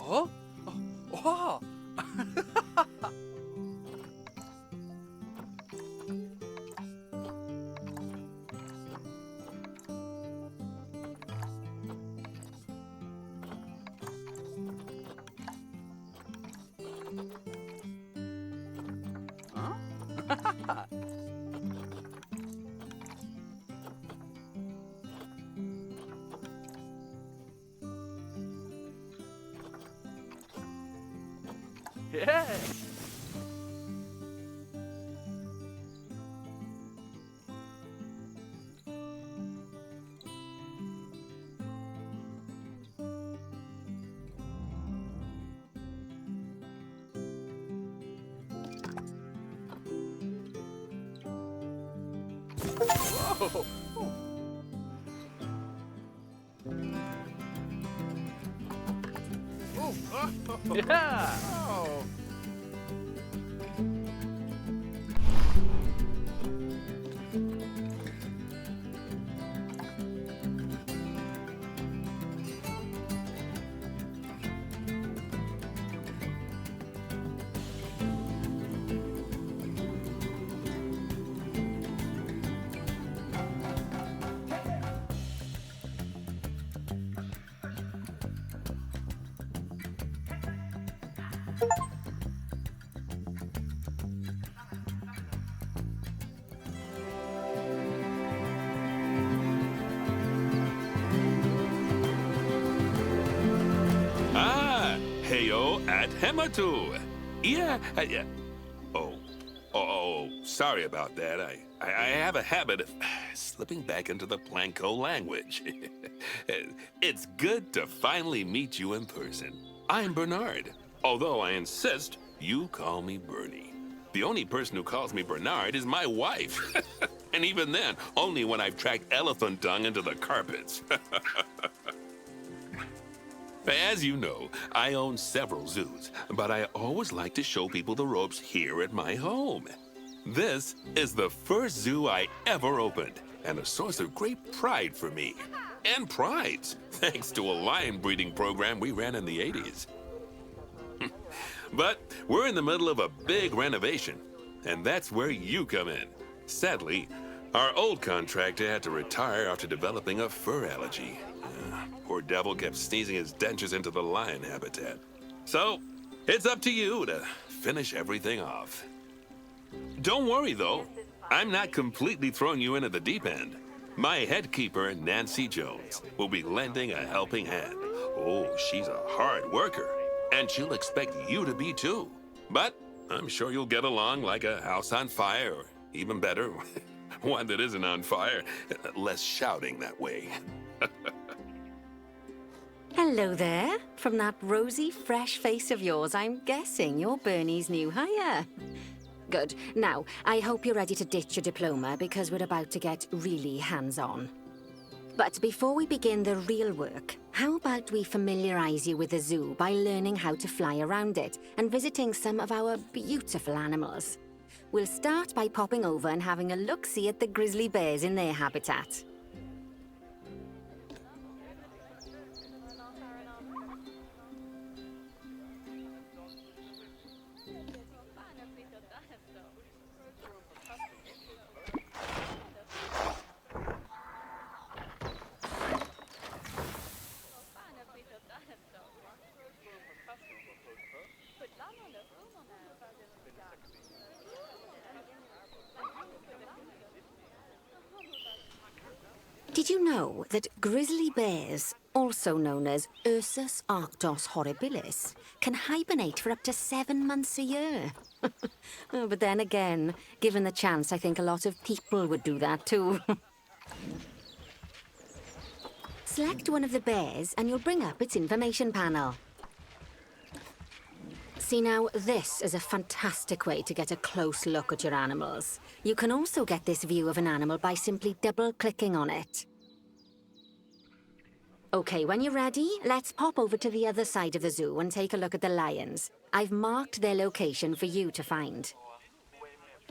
Oh? Wow! Huh? Yes! Whoa! Yeah! Oh. Ah, heyo at Hematu. Yeah, yeah. Oh, sorry about that. I have a habit of slipping back into the Planko language. It's good to finally meet you in person. I'm Bernard, although I insist you call me Bernie. The only person who calls me Bernard is my wife. And even then, only when I've tracked elephant dung into the carpets. As you know, I own several zoos, but I always like to show people the ropes here at my home. This is the first zoo I ever opened, and a source of great pride for me. And prides, thanks to a lion breeding program we ran in the 80s. But we're in the middle of a big renovation, and that's where you come in. Sadly, our old contractor had to retire after developing a fur allergy. Poor devil kept sneezing his dentures into the lion habitat. So, it's up to you to finish everything off. Don't worry, though. I'm not completely throwing you into the deep end. My head keeper, Nancy Jones, will be lending a helping hand. Oh, she's a hard worker, and she'll expect you to be too. But I'm sure you'll get along like a house on fire, or even better, one that isn't on fire. Less shouting that way. Hello there. From that rosy, fresh face of yours, I'm guessing you're Bernie's new hire. Good. Now, I hope you're ready to ditch your diploma because we're about to get really hands-on. But before we begin the real work, how about we familiarize you with the zoo by learning how to fly around it and visiting some of our beautiful animals? We'll start by popping over and having a look-see at the grizzly bears in their habitat. Did you know that grizzly bears, also known as Ursus arctos horribilis, can hibernate for up to 7 months a year? Oh, but then again, given the chance, I think a lot of people would do that too. select one of the bears and you'll bring up its information panel. See now, this is a fantastic way to get a close look at your animals. You can also get this view of an animal by simply double-clicking on it. Okay, when you're ready, let's pop over to the other side of the zoo and take a look at the lions. I've marked their location for you to find.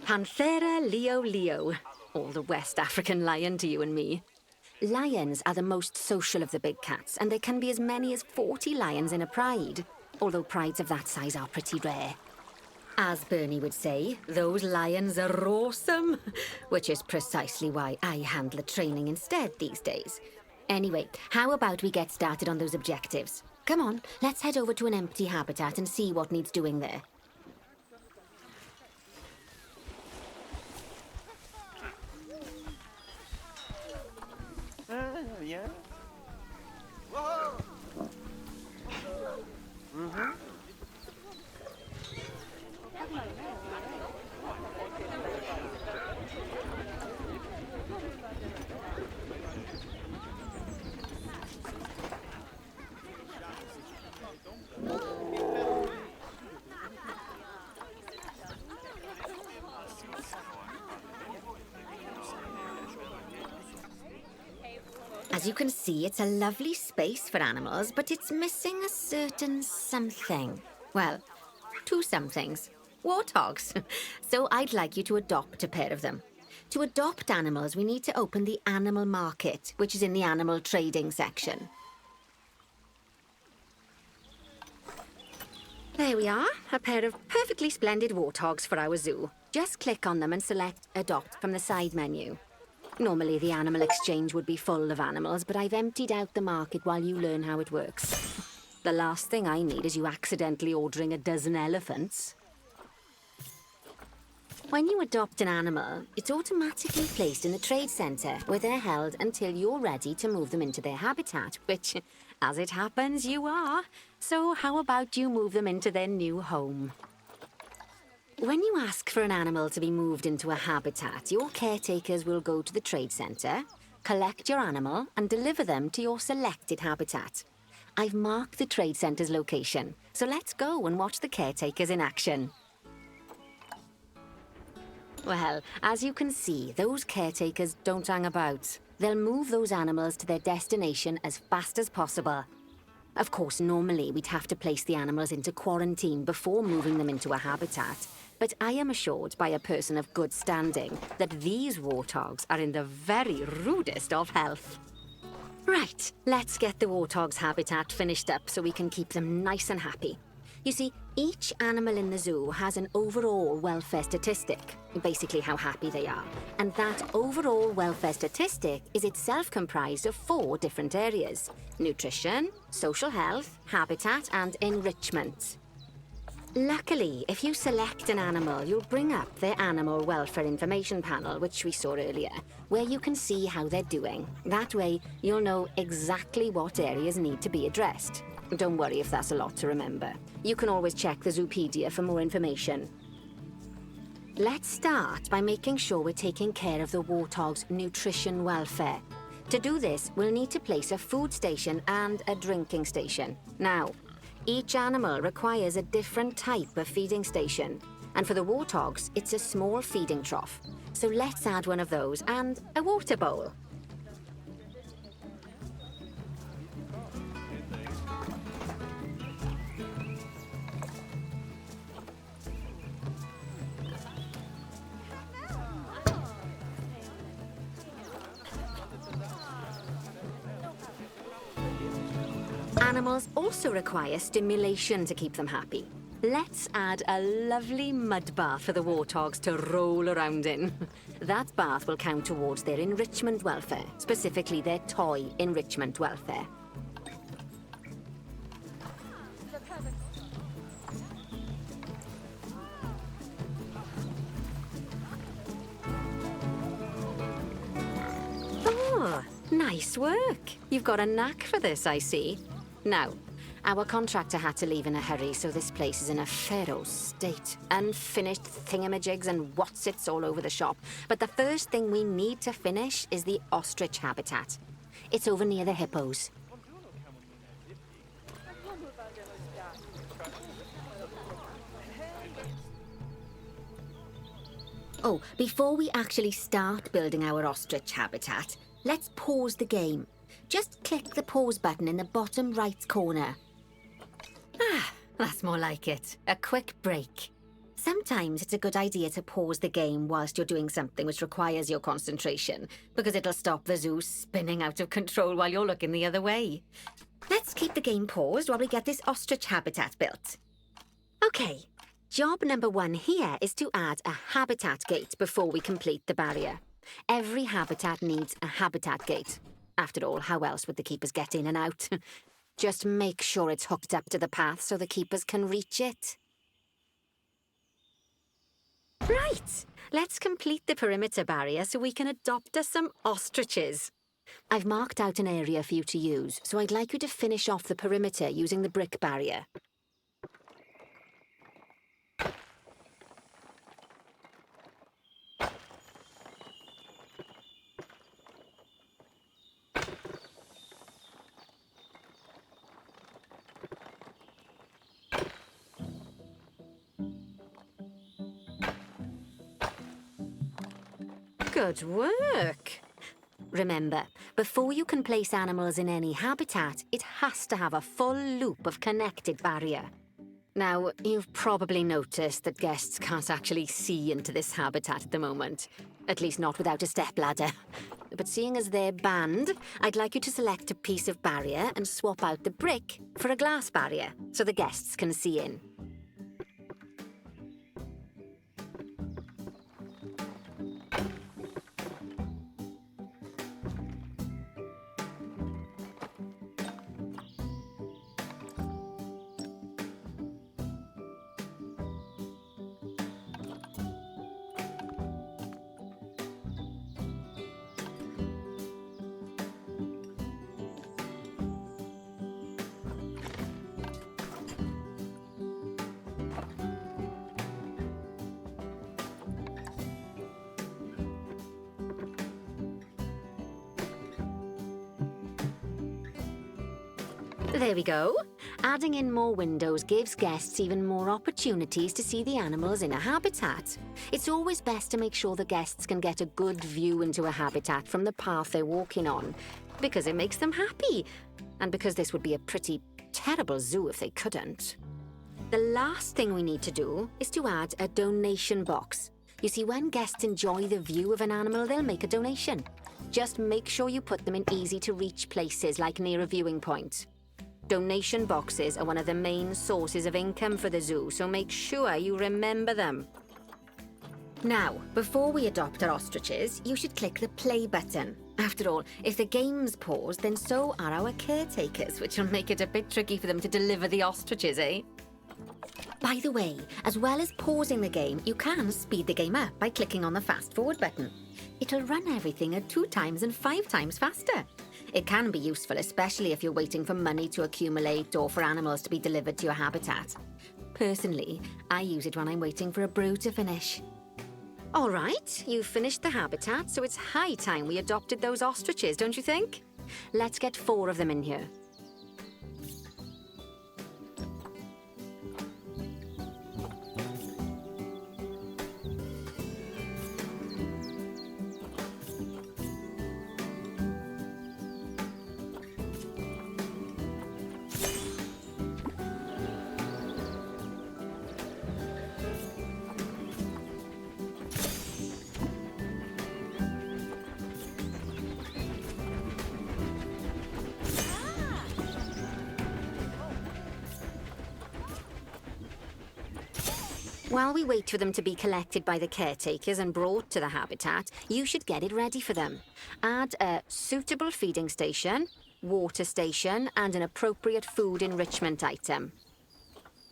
Panthera leo leo, or the West African lion to you and me. Lions are the most social of the big cats, and there can be as many as 40 lions in a pride, although prides of that size are pretty rare. As Bernie would say, those lions are awesome, which is precisely why I handle the training instead these days. Anyway, how about we get started on those objectives? Come on, let's head over to an empty habitat and see what needs doing there. Yeah. As you can see, it's a lovely space for animals, but it's missing a certain something. Well, two somethings. Warthogs. So I'd like you to adopt a pair of them. To adopt animals, we need to open the animal market, which is in the animal trading section. There we are, a pair of perfectly splendid warthogs for our zoo. Just click on them and select Adopt from the side menu. Normally the animal exchange would be full of animals, but I've emptied out the market while you learn how it works. The last thing I need is you accidentally ordering a dozen elephants. When you adopt an animal, it's automatically placed in the trade centre, where they're held until you're ready to move them into their habitat, which, as it happens, you are. So how about you move them into their new home? When you ask for an animal to be moved into a habitat, your caretakers will go to the trade centre, collect your animal, and deliver them to your selected habitat. I've marked the trade centre's location, so let's go and watch the caretakers in action. Well, as you can see, those caretakers don't hang about. They'll move those animals to their destination as fast as possible. Of course, normally we'd have to place the animals into quarantine before moving them into a habitat. But I am assured by a person of good standing that these warthogs are in the very rudest of health. Right, let's get the warthog's habitat finished up so we can keep them nice and happy. You see, each animal in the zoo has an overall welfare statistic, basically how happy they are. And that overall welfare statistic is itself comprised of 4 different areas: nutrition, social health, habitat, and enrichment. Luckily, if you select an animal, you'll bring up their animal welfare information panel, which we saw earlier, where you can see how they're doing. That way, you'll know exactly what areas need to be addressed. Don't worry if that's a lot to remember. You can always check the Zoopedia for more information. Let's start by making sure we're taking care of the warthog's nutrition welfare. To do this, we'll need to place a food station and a drinking station. Now, each animal requires a different type of feeding station. And for the warthogs, it's a small feeding trough. So let's add one of those and a water bowl. Animals also require stimulation to keep them happy. Let's add a lovely mud bath for the warthogs to roll around in. That bath will count towards their enrichment welfare, specifically their toy enrichment welfare. Oh, nice work. You've got a knack for this, I see. Now, our contractor had to leave in a hurry, so this place is in a fair state. Unfinished thingamajigs and whatsits all over the shop. But the first thing we need to finish is the ostrich habitat. It's over near the hippos. Oh, before we actually start building our ostrich habitat, let's pause the game. Just click the pause button in the bottom right corner. Ah, that's more like it. A quick break. Sometimes it's a good idea to pause the game whilst you're doing something which requires your concentration, because it'll stop the zoo spinning out of control while you're looking the other way. Let's keep the game paused while we get this ostrich habitat built. Okay, job number 1 here is to add a habitat gate before we complete the barrier. Every habitat needs a habitat gate. After all, how else would the keepers get in and out? Just make sure it's hooked up to the path so the keepers can reach it. Right, let's complete the perimeter barrier so we can adopt us some ostriches. I've marked out an area for you to use, so I'd like you to finish off the perimeter using the brick barrier. Good work! Remember, before you can place animals in any habitat, it has to have a full loop of connected barrier. Now, you've probably noticed that guests can't actually see into this habitat at the moment. At least not without a stepladder. But seeing as they're banned, I'd like you to select a piece of barrier and swap out the brick for a glass barrier, so the guests can see in. There we go. Adding in more windows gives guests even more opportunities to see the animals in a habitat. It's always best to make sure the guests can get a good view into a habitat from the path they're walking on, because it makes them happy, and because this would be a pretty terrible zoo if they couldn't. The last thing we need to do is to add a donation box. You see, when guests enjoy the view of an animal, they'll make a donation. Just make sure you put them in easy-to-reach places, like near a viewing point. Donation boxes are one of the main sources of income for the zoo, so make sure you remember them. Now, before we adopt our ostriches, you should click the play button. After all, if the game's paused, then so are our caretakers, which will make it a bit tricky for them to deliver the ostriches, eh? By the way, as well as pausing the game, you can speed the game up by clicking on the fast forward button. It'll run everything at 2 times and 5 times faster. It can be useful, especially if you're waiting for money to accumulate or for animals to be delivered to your habitat. Personally, I use it when I'm waiting for a brew to finish. All right, you've finished the habitat, so it's high time we adopted those ostriches, don't you think? Let's get 4 of them in here. While we wait for them to be collected by the caretakers and brought to the habitat, you should get it ready for them. Add a suitable feeding station, water station, and an appropriate food enrichment item.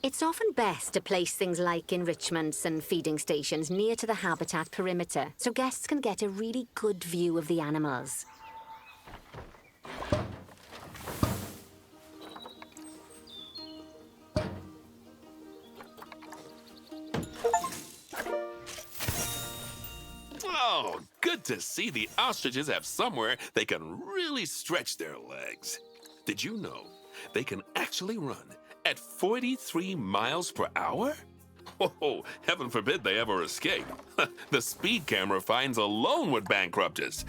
It's often best to place things like enrichments and feeding stations near to the habitat perimeter, so guests can get a really good view of the animals. Oh, good good to see the ostriches have somewhere they can really stretch their legs. Did you know they can actually run at 43 miles per hour? Oh, heaven forbid they ever escape. The speed camera fines alone would bankrupt us.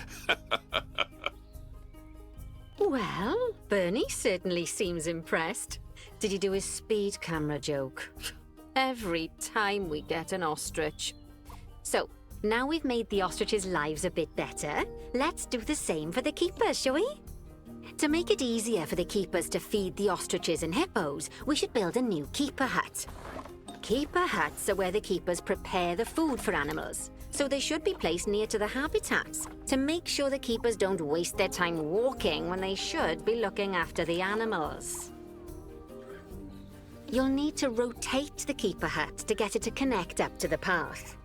Well, Bernie certainly seems impressed. Did he do his speed camera joke? Every time we get an ostrich. So, now we've made the ostriches' lives a bit better, let's do the same for the keepers, shall we? To make it easier for the keepers to feed the ostriches and hippos, we should build a new keeper hut. Keeper huts are where the keepers prepare the food for animals, so they should be placed near to the habitats to make sure the keepers don't waste their time walking when they should be looking after the animals. You'll need to rotate the keeper hut to get it to connect up to the path.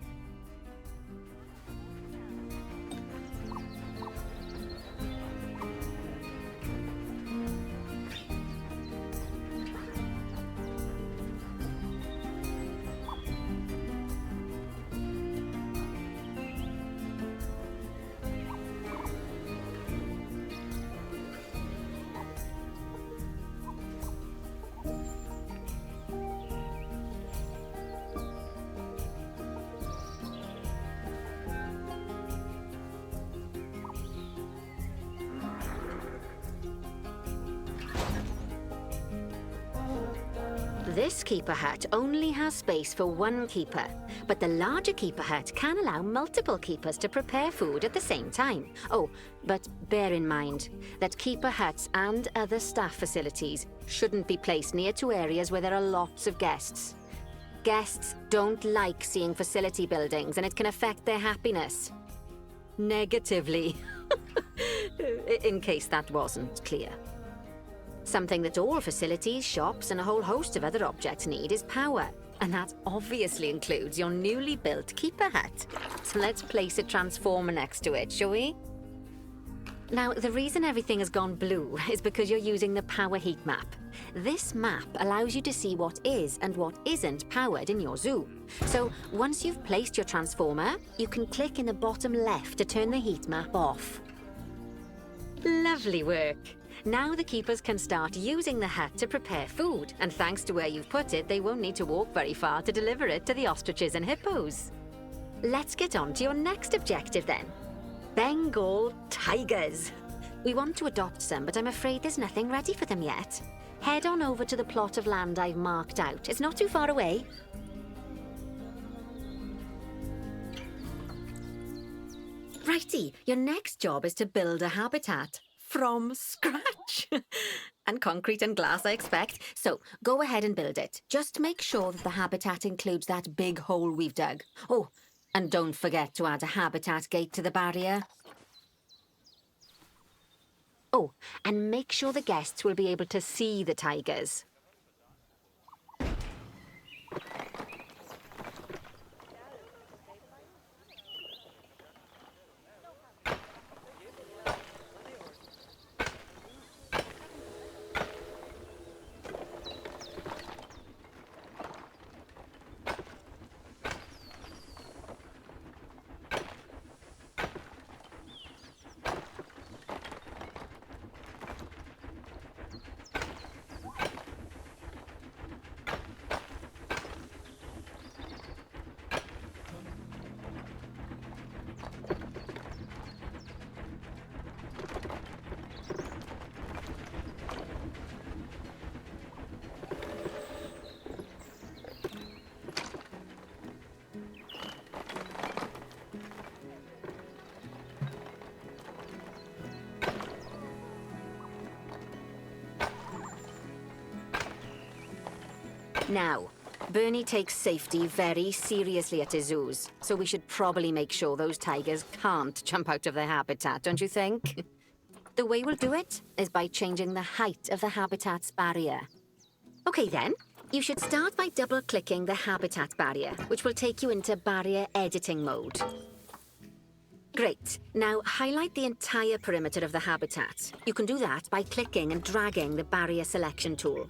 This keeper hut only has space for one keeper, but the larger keeper hut can allow multiple keepers to prepare food at the same time. Oh, but bear in mind that keeper huts and other staff facilities shouldn't be placed near to areas where there are lots of guests. Guests don't like seeing facility buildings, and it can affect their happiness. Negatively. In case that wasn't clear. Something that all facilities, shops, and a whole host of other objects need is power. And that obviously includes your newly built keeper hut. So let's place a transformer next to it, shall we? Now, the reason everything has gone blue is because you're using the power heat map. This map allows you to see what is and what isn't powered in your zoo. So once you've placed your transformer, you can click in the bottom left to turn the heat map off. Lovely work. Now the keepers can start using the hut to prepare food, and thanks to where you've put it, they won't need to walk very far to deliver it to the ostriches and hippos. Let's get on to your next objective then. Bengal Tigers. We want to adopt some, but I'm afraid there's nothing ready for them yet. Head on over to the plot of land I've marked out. It's not too far away. Righty, your next job is to build a habitat. From scratch. And concrete and glass, I expect. So, go ahead and build it. Just make sure that the habitat includes that big hole we've dug. Oh, and don't forget to add a habitat gate to the barrier. Oh, and make sure the guests will be able to see the tigers. Now, Bernie takes safety very seriously at his zoos, so we should probably make sure those tigers can't jump out of their habitat, don't you think? The way we'll do it is by changing the height of the habitat's barrier. Okay then, you should start by double-clicking the habitat barrier, which will take you into barrier editing mode. Great. Now highlight the entire perimeter of the habitat. You can do that by clicking and dragging the barrier selection tool.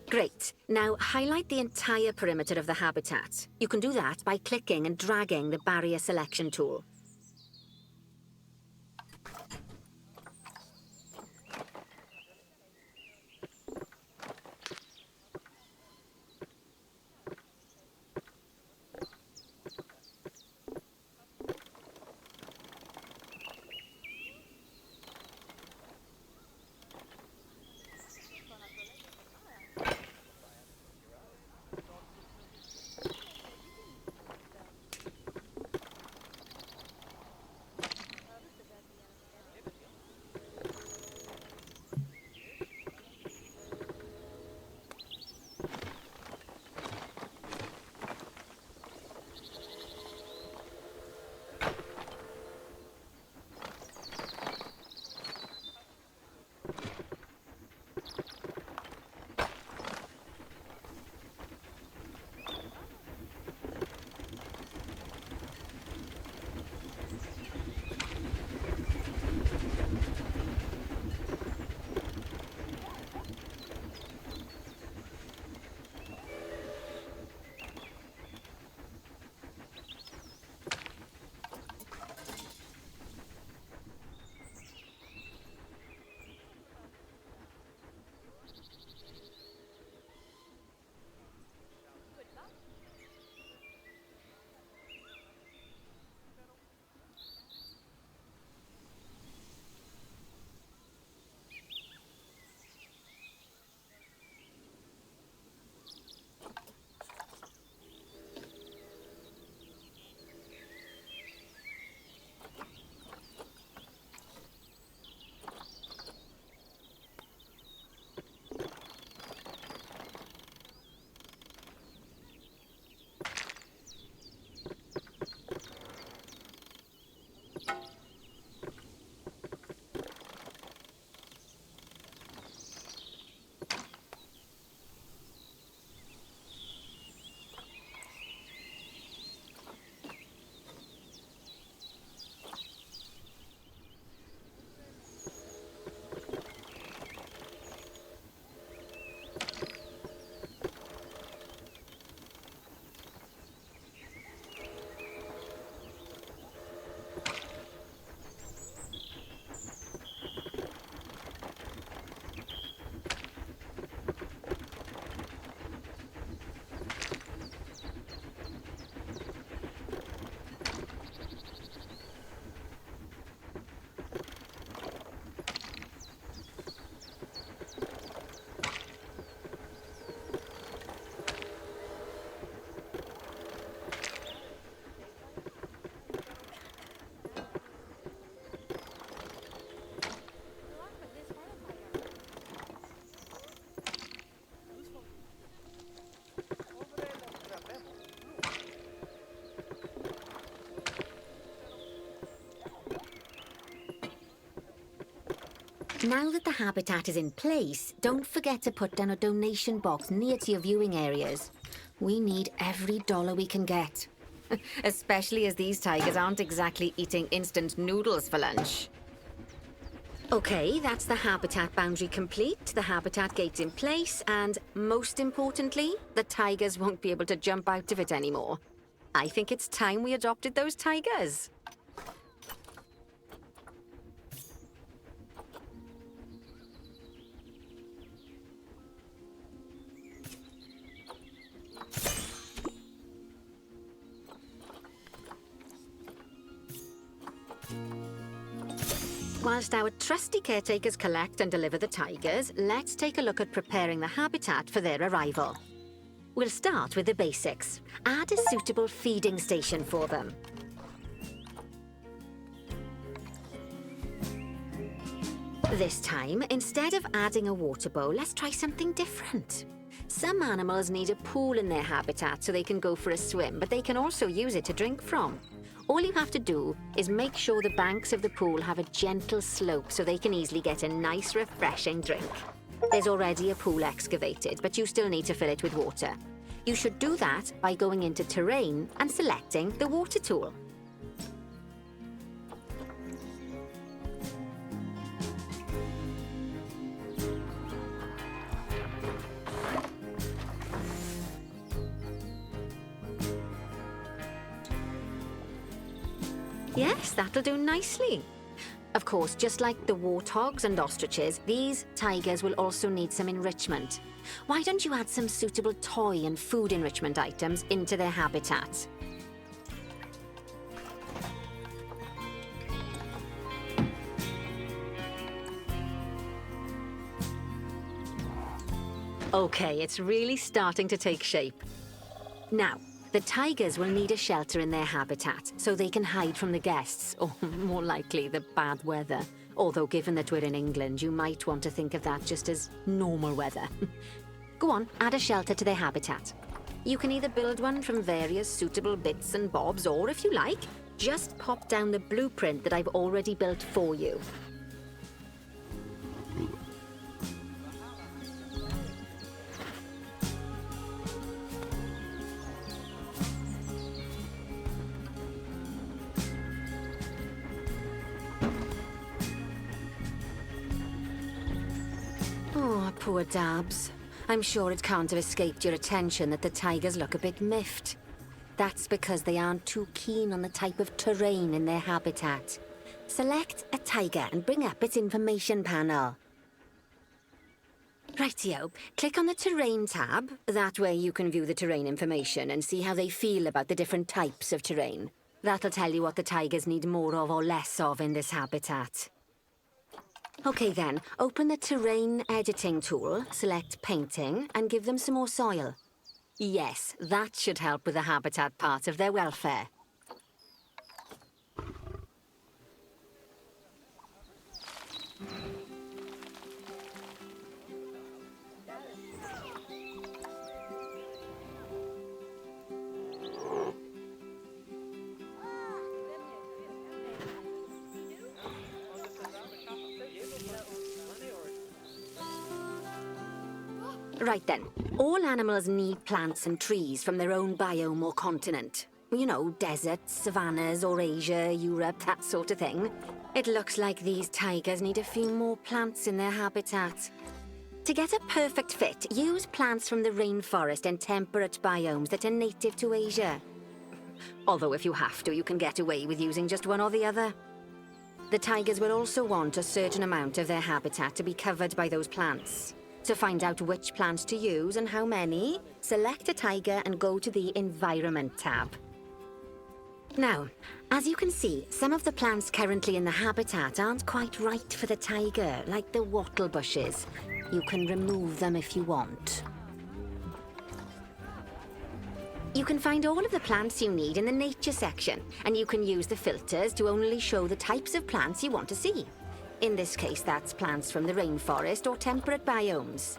Great. Now highlight the entire perimeter of the habitat. You can do that by clicking and dragging the barrier selection tool. Now that the habitat is in place, don't forget to put down a donation box near to your viewing areas. We need every dollar we can get. Especially as these tigers aren't exactly eating instant noodles for lunch. Okay, that's the habitat boundary complete, the habitat gate's in place, and most importantly, the tigers won't be able to jump out of it anymore. I think it's time we adopted those tigers. Whilst our trusty caretakers collect and deliver the tigers, let's take a look at preparing the habitat for their arrival. We'll start with the basics. Add a suitable feeding station for them. This time, instead of adding a water bowl, let's try something different. Some animals need a pool in their habitat so they can go for a swim, but they can also use it to drink from. All you have to do is make sure the banks of the pool have a gentle slope so they can easily get a nice, refreshing drink. There's already a pool excavated, but you still need to fill it with water. You should do that by going into Terrain and selecting the water tool. Yes, that'll do nicely. Of course, just like the warthogs and ostriches, these tigers will also need some enrichment. Why don't you add some suitable toy and food enrichment items into their habitat? Okay, it's really starting to take shape. Now, the tigers will need a shelter in their habitat so they can hide from the guests, or more likely, the bad weather. Although, given that we're in England, you might want to think of that just as normal weather. Go on, add a shelter to their habitat. You can either build one from various suitable bits and bobs, or if you like, just pop down the blueprint that I've already built for you. Oh, poor Dabs. I'm sure it can't have escaped your attention that the tigers look a bit miffed. That's because they aren't too keen on the type of terrain in their habitat. Select a tiger and bring up its information panel. Rightio, click on the Terrain tab. That way you can view the terrain information and see how they feel about the different types of terrain. That'll tell you what the tigers need more of or less of in this habitat. Okay then, open the Terrain Editing tool, select Painting, and give them some more soil. Yes, that should help with the habitat part of their welfare. Right then, all animals need plants and trees from their own biome or continent. You know, deserts, savannas, or Asia, Europe, that sort of thing. It looks like these tigers need a few more plants in their habitat. To get a perfect fit, use plants from the rainforest and temperate biomes that are native to Asia. Although if you have to, you can get away with using just one or the other. The tigers will also want a certain amount of their habitat to be covered by those plants. To find out which plants to use and how many, select a tiger and go to the Environment tab. Now, as you can see, some of the plants currently in the habitat aren't quite right for the tiger, like the wattle bushes. You can remove them if you want. You can find all of the plants you need in the Nature section, and you can use the filters to only show the types of plants you want to see. In this case, that's plants from the rainforest or temperate biomes.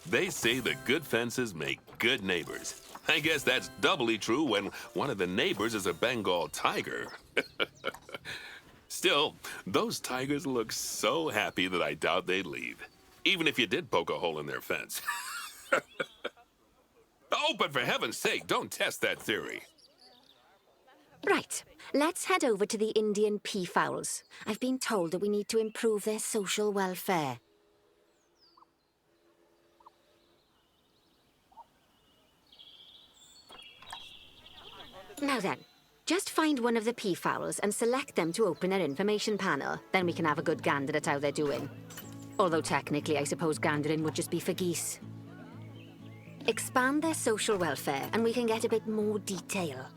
They say that good fences make good neighbors. I guess that's doubly true when one of the neighbors is a Bengal tiger. Still, those tigers look so happy that I doubt they'd leave, even if you did poke a hole in their fence. Oh, but for heaven's sake, don't test that theory. Right, let's head over to the Indian Peafowls. I've been told that we need to improve their social welfare. Now then, just find one of the peafowls and select them to open their information panel. Then we can have a good gander at how they're doing. Although technically, I suppose gandering would just be for geese. Expand their social welfare and we can get a bit more detail.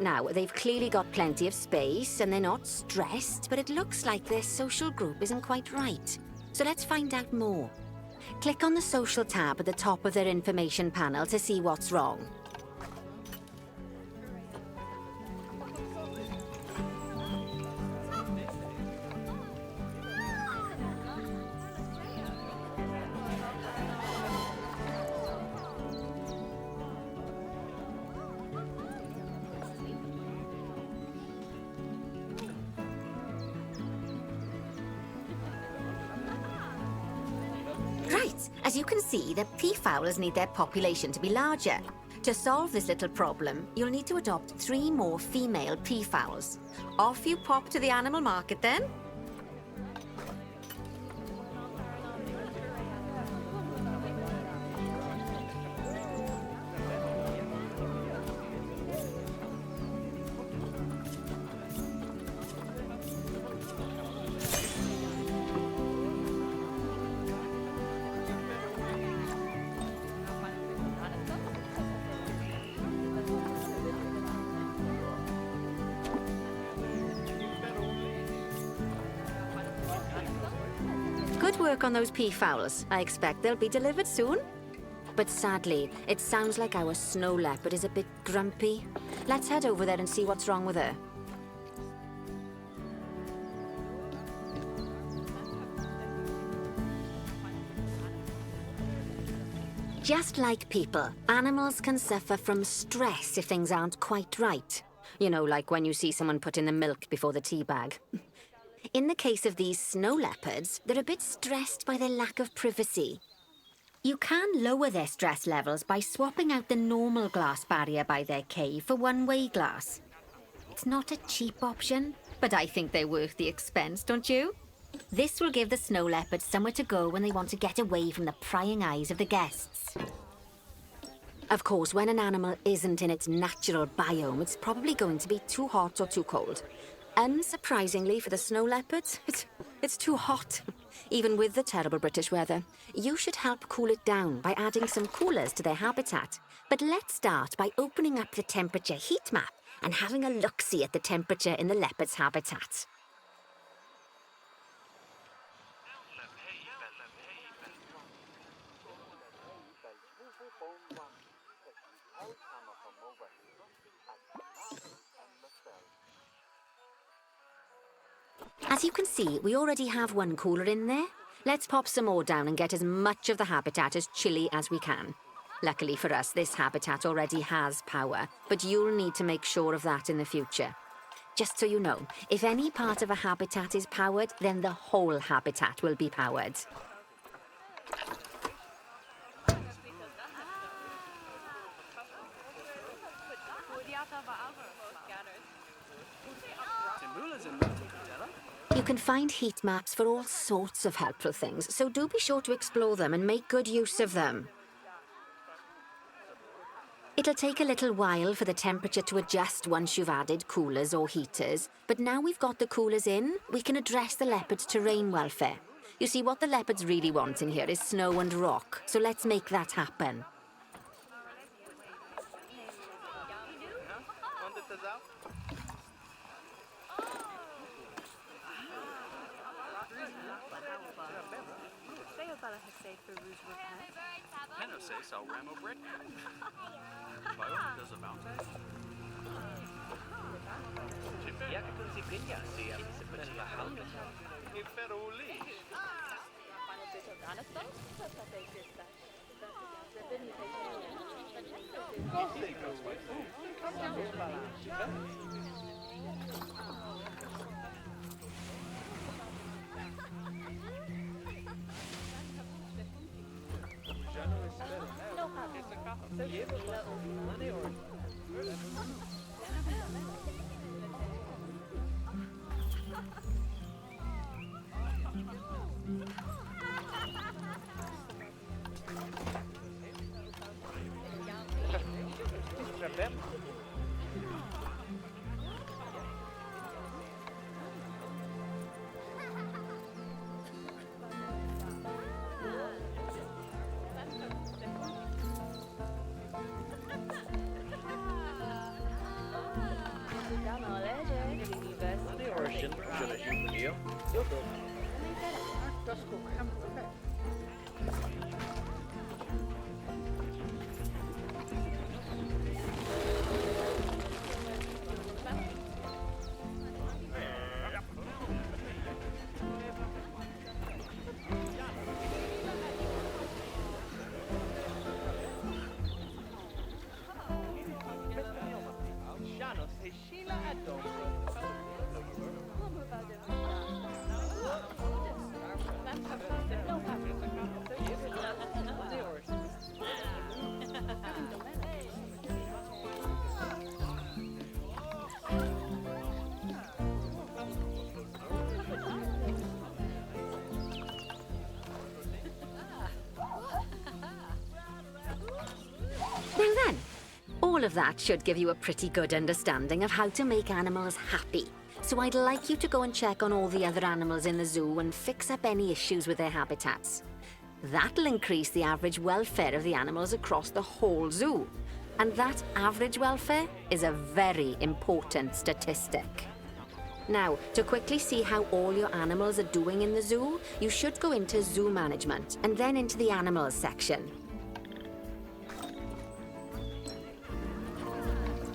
Now, they've clearly got plenty of space and they're not stressed, but it looks like their social group isn't quite right. So let's find out more. Click on the social tab at the top of their information panel to see what's wrong. Right, as you can see, the peafowls need their population to be larger. To solve this little problem, you'll need to adopt 3 more female peafowls. Off you pop to the animal market then. Good work on those peafowls. I expect they'll be delivered soon. But sadly, it sounds like our snow leopard is a bit grumpy. Let's head over there and see what's wrong with her. Just like people, animals can suffer from stress if things aren't quite right. You know, like when you see someone put in the milk before the tea bag. In the case of these snow leopards, they're a bit stressed by their lack of privacy. You can lower their stress levels by swapping out the normal glass barrier by their cave for one-way glass. It's not a cheap option, but I think they're worth the expense, don't you? This will give the snow leopards somewhere to go when they want to get away from the prying eyes of the guests. Of course, when an animal isn't in its natural biome, it's probably going to be too hot or too cold. Unsurprisingly for the snow leopards, it's too hot. even with the terrible British weather. You should help cool it down by adding some coolers to their habitat. But let's start by opening up the temperature heat map and having a look-see at the temperature in the leopard's habitat. As you can see, we already have one cooler in there. Let's pop some more down and get as much of the habitat as chilly as we can. Luckily for us, this habitat already has power, but you'll need to make sure of that in the future. Just so you know, if any part of a habitat is powered, then the whole habitat will be powered. You can find heat maps for all sorts of helpful things, so do be sure to explore them and make good use of them. It'll take a little while for the temperature to adjust once you've added coolers or heaters, but now we've got the coolers in, we can address the leopard's terrain welfare. You see, what the leopards really want in here is snow and rock, so let's make that happen. Now then, all of that should give you a pretty good understanding of how to make animals happy. So I'd like you to go and check on all the other animals in the zoo and fix up any issues with their habitats. That'll increase the average welfare of the animals across the whole zoo. And that average welfare is a very important statistic. Now, to quickly see how all your animals are doing in the zoo, you should go into Zoo Management and then into the Animals section.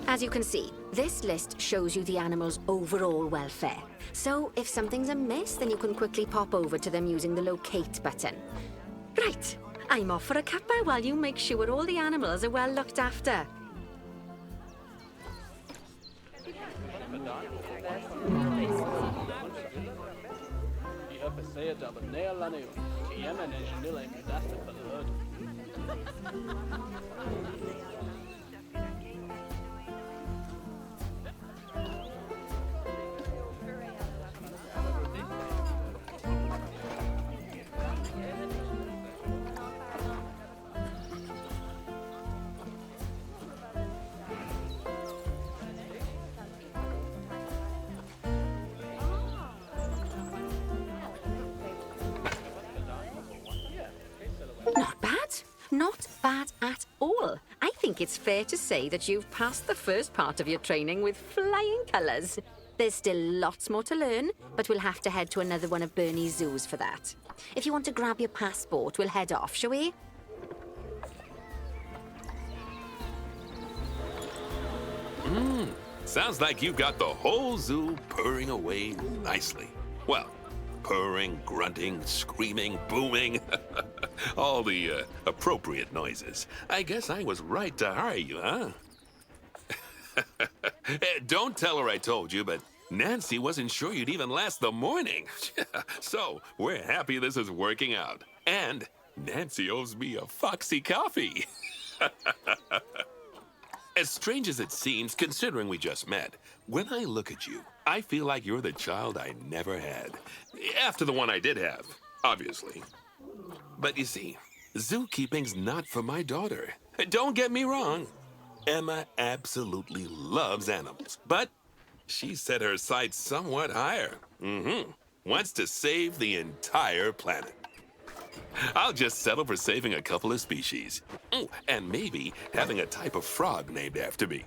As you can see, this list shows you the animals' overall welfare. So if something's amiss, then you can quickly pop over to them using the Locate button. Right, I'm off for a cuppa while you make sure all the animals are well looked after. think it's fair to say that you've passed the first part of your training with flying colours. There's still lots more to learn, but we'll have to head to another one of Bernie's zoos for that. If you want to grab your passport, we'll head off, shall we? Sounds like you've got the whole zoo purring away nicely. Well, purring, grunting, screaming, booming. All the appropriate noises. I guess I was right to hire you, huh? Don't tell her I told you, but Nancy wasn't sure you'd even last the morning. So, we're happy this is working out. And Nancy owes me a Foxy coffee. As strange as it seems, considering we just met, when I look at you, I feel like you're the child I never had. After the one I did have, obviously. But you see, zookeeping's not for my daughter. Don't get me wrong. Emma absolutely loves animals, but she set her sights somewhat higher. Wants to save the entire planet. I'll just settle for saving a couple of species. And maybe having a type of frog named after me.